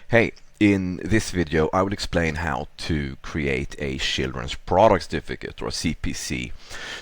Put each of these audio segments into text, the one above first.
Hey, in this video I will explain how to create a children's product certificate, or CPC.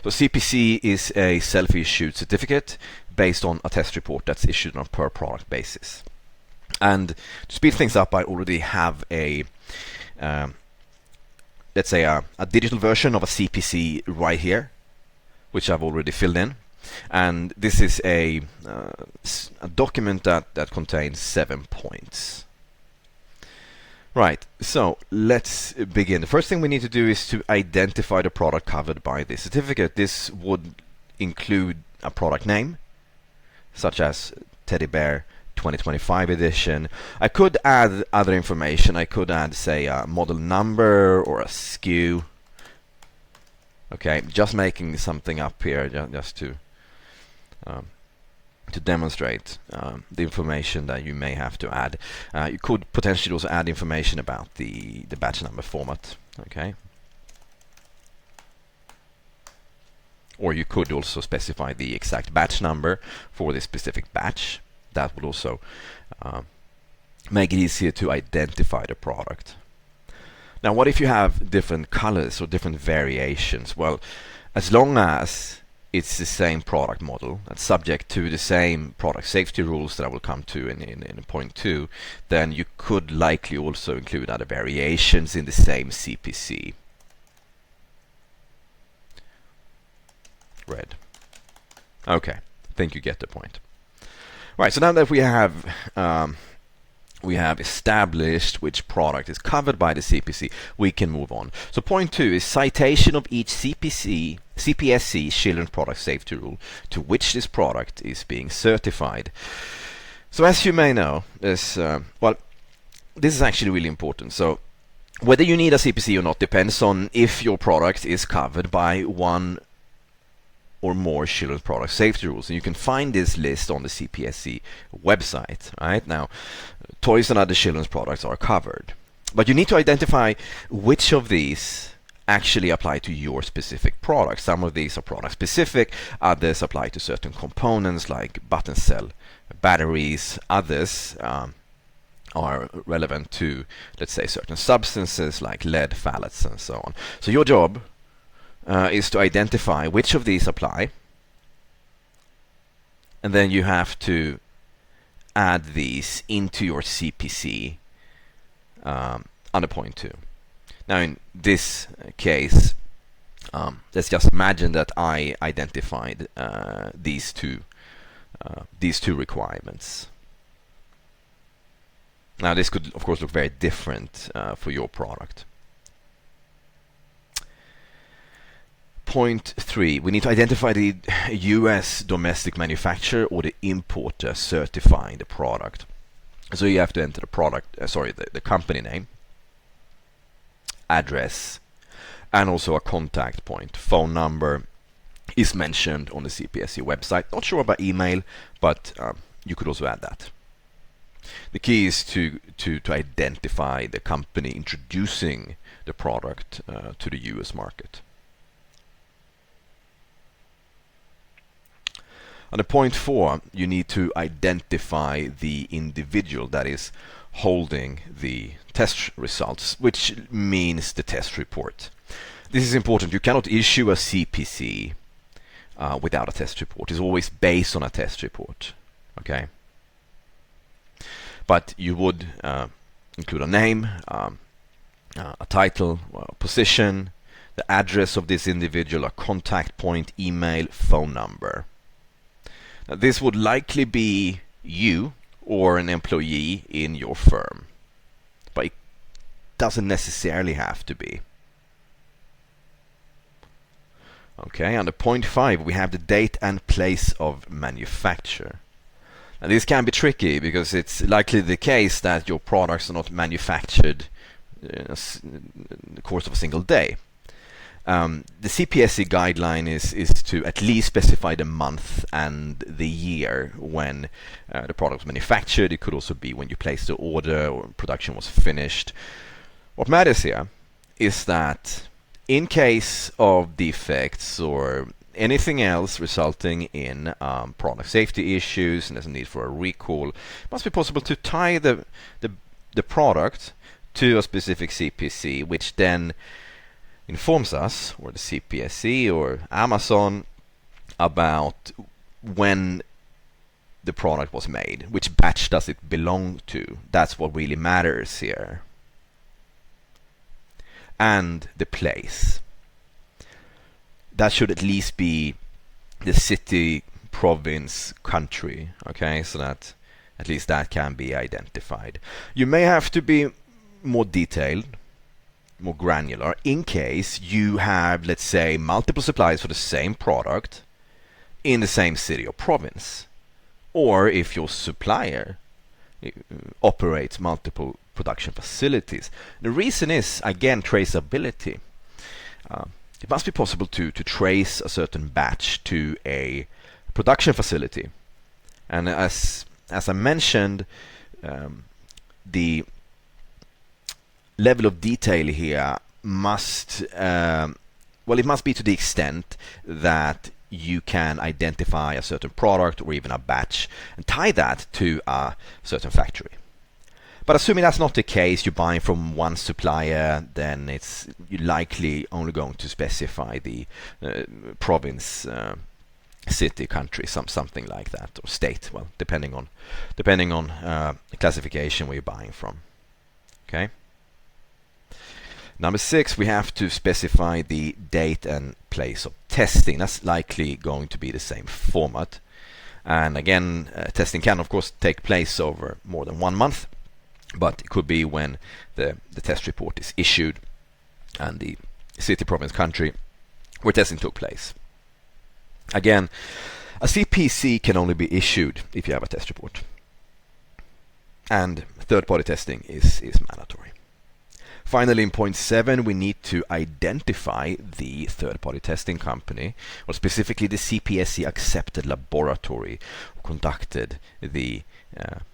So CPC is a self-issued certificate based on a test report that's issued on a per product basis. And to speed things up, I already have a let's say a digital version of a CPC right here, which I've already filled in. And this is a document that contains 7 points. Right, so let's begin. The first thing we need to do is to identify the product covered by this certificate. This would include a product name, such as Teddy Bear 2025 edition. I could add other information. I could add, say, a model number or a SKU. Okay, just making something up here just to demonstrate the information that you may have to add. You could potentially also add information about the batch number format. Okay. Or you could also specify the exact batch number for this specific batch. That would also make it easier to identify the product. Now, what if you have different colors or different variations? Well, as long as it's the same product model and subject to the same product safety rules that I will come to in point 2, then you could likely also include other variations in the same CPC. Red. Okay, I think you get the point. Right, so now that we have established which product is covered by the CPC, we can move on. So point 2 is citation of each CPSC children's product safety rule to which this product is being certified. So as you may know, this is actually really important. So whether you need a CPC or not depends on if your product is covered by one or more children's product safety rules, and you can find this list on the CPSC website. Right now, toys and other children's products are covered, but you need to identify which of these actually apply to your specific product. Some of these are product specific, others apply to certain components like button cell batteries, others are relevant to, let's say, certain substances like lead, phthalates, and so on. So your job is to identify which of these apply, and then you have to add these into your CPC under point 2. Now in this case, let's just imagine that I identified these two requirements. Now this could of course look very different for your product. Point 3, we need to identify the US domestic manufacturer or the importer certifying the product. So you have to enter the product, the company name, address, and also a contact point. Phone number is mentioned on the CPSC website. Not sure about email, but you could also add that. The key is to identify the company introducing the product to the US market. Under point 4, you need to identify the individual that is holding the test results, which means the test report. This is important. You cannot issue a CPC without a test report. It's always based on a test report. Okay, but you would include a name, a title, a position, the address of this individual, a contact point, email, phone number. Now, this would likely be you or an employee in your firm, but it doesn't necessarily have to be. Okay, under point 5, we have the date and place of manufacture. Now, this can be tricky because it's likely the case that your products are not manufactured in the course of a single day. The CPSC guideline is to at least specify the month and the year when the product was manufactured. It could also be when you placed the order or production was finished. What matters here is that in case of defects or anything else resulting in product safety issues and there's a need for a recall, it must be possible to tie the the product to a specific CPC, which then informs us, or the CPSC or Amazon, about when the product was made, which batch does it belong to. That's what really matters here. And the place. That should at least be the city, province, country, okay, so that at least that can be identified. You may have to be more detailed, more granular, in case you have, let's say, multiple suppliers for the same product in the same city or province, or if your supplier operates multiple production facilities. The reason is, again, traceability. It must be possible to trace a certain batch to a production facility, and as I mentioned, the level of detail here must it must be to the extent that you can identify a certain product or even a batch and tie that to a certain factory. But assuming that's not the case, you're buying from one supplier, then you're likely only going to specify the province, city, country, something like that, or state. Well, depending on the classification where you're buying from. Okay. Number 6, we have to specify the date and place of testing. That's likely going to be the same format. And again, testing can of course take place over more than 1 month, but it could be when the test report is issued and the city, province, country where testing took place. Again, a CPC can only be issued if you have a test report. And third-party testing is mandatory. Finally, in point 7, we need to identify the third-party testing company, or specifically the CPSC accepted laboratory who conducted the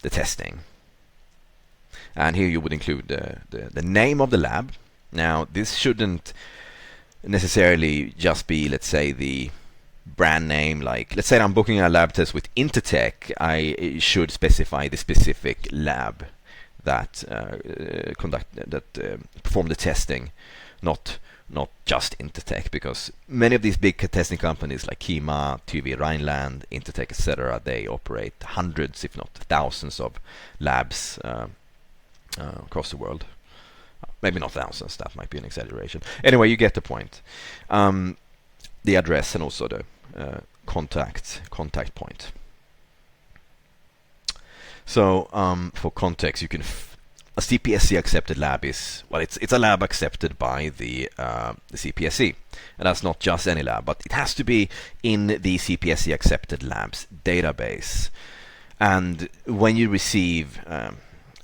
testing. And here you would include the name of the lab. Now, this shouldn't necessarily just be, let's say, the brand name. Like, let's say I'm booking a lab test with Intertech, I should specify the specific lab that performed the testing, not just Intertech, because many of these big testing companies like Kima, TÜV Rheinland, Intertech, etc., they operate hundreds, if not thousands, of labs across the world. Maybe not thousands, that might be an exaggeration. Anyway, you get the point. The address and also the contact point. So for context, you can a CPSC accepted lab is, well, it's a lab accepted by the CPSC, and that's not just any lab, but it has to be in the CPSC accepted labs database. And when you receive a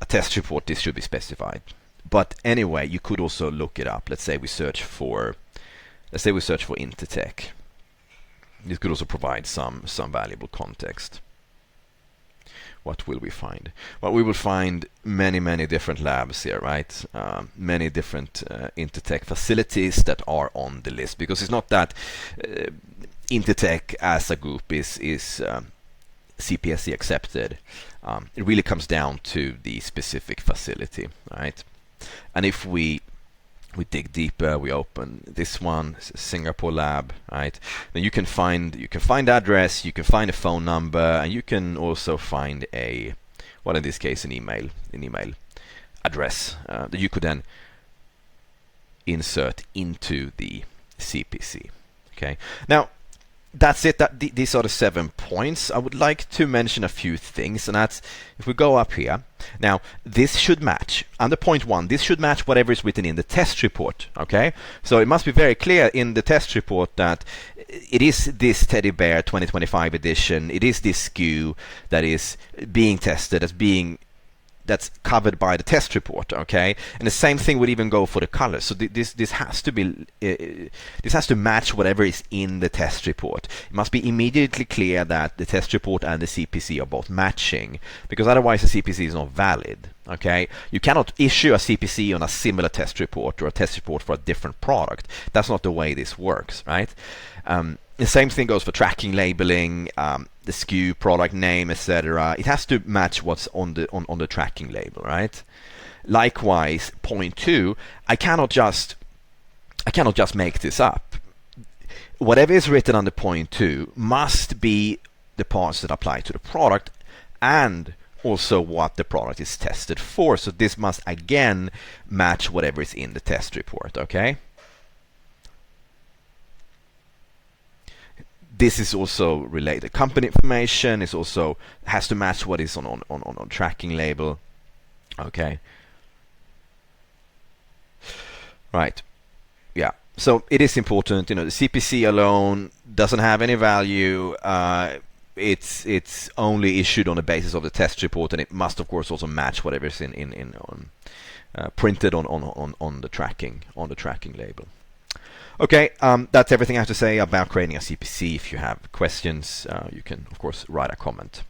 test report, this should be specified. But anyway, you could also look it up. Let's say we search for Intertech. This could also provide some valuable context. What will we find? Well, we will find many different labs here, right? Many different Intertech facilities that are on the list, because it's not that Intertech as a group is CPSC accepted. It really comes down to the specific facility, right? And if we dig deeper, we open this one, Singapore lab, right? Then you can find the address, you can find a phone number, and you can also find in this case an email address that you could then insert into the CPC. Okay. Now that's it. These are the 7 points. I would like to mention a few things, and that's, if we go up here, now this should match, under point 1, this should match whatever is written in the test report, okay? So it must be very clear in the test report that it is this teddy bear 2025 edition, it is this SKU that is being tested as being, that's covered by the test report, okay? And the same thing would even go for the colors. So this has to be this has to match whatever is in the test report. It must be immediately clear that the test report and the CPC are both matching, because otherwise the CPC is not valid, okay? You cannot issue a CPC on a similar test report or a test report for a different product. That's not the way this works, right? The same thing goes for tracking, labeling, the SKU, product name, etc. It has to match what's on the tracking label, right? Likewise, point 2, I cannot just make this up. Whatever is written under point 2 must be the parts that apply to the product and also what the product is tested for. So this must again match whatever is in the test report, okay? This is also related. Company information is also has to match what is on tracking label, okay? Right. Yeah. So it is important. The CPC alone doesn't have any value. It's only issued on the basis of the test report, and it must, of course, also match whatever is printed on the tracking label. Okay, that's everything I have to say about creating a CPC. If you have questions, you can, of course, write a comment.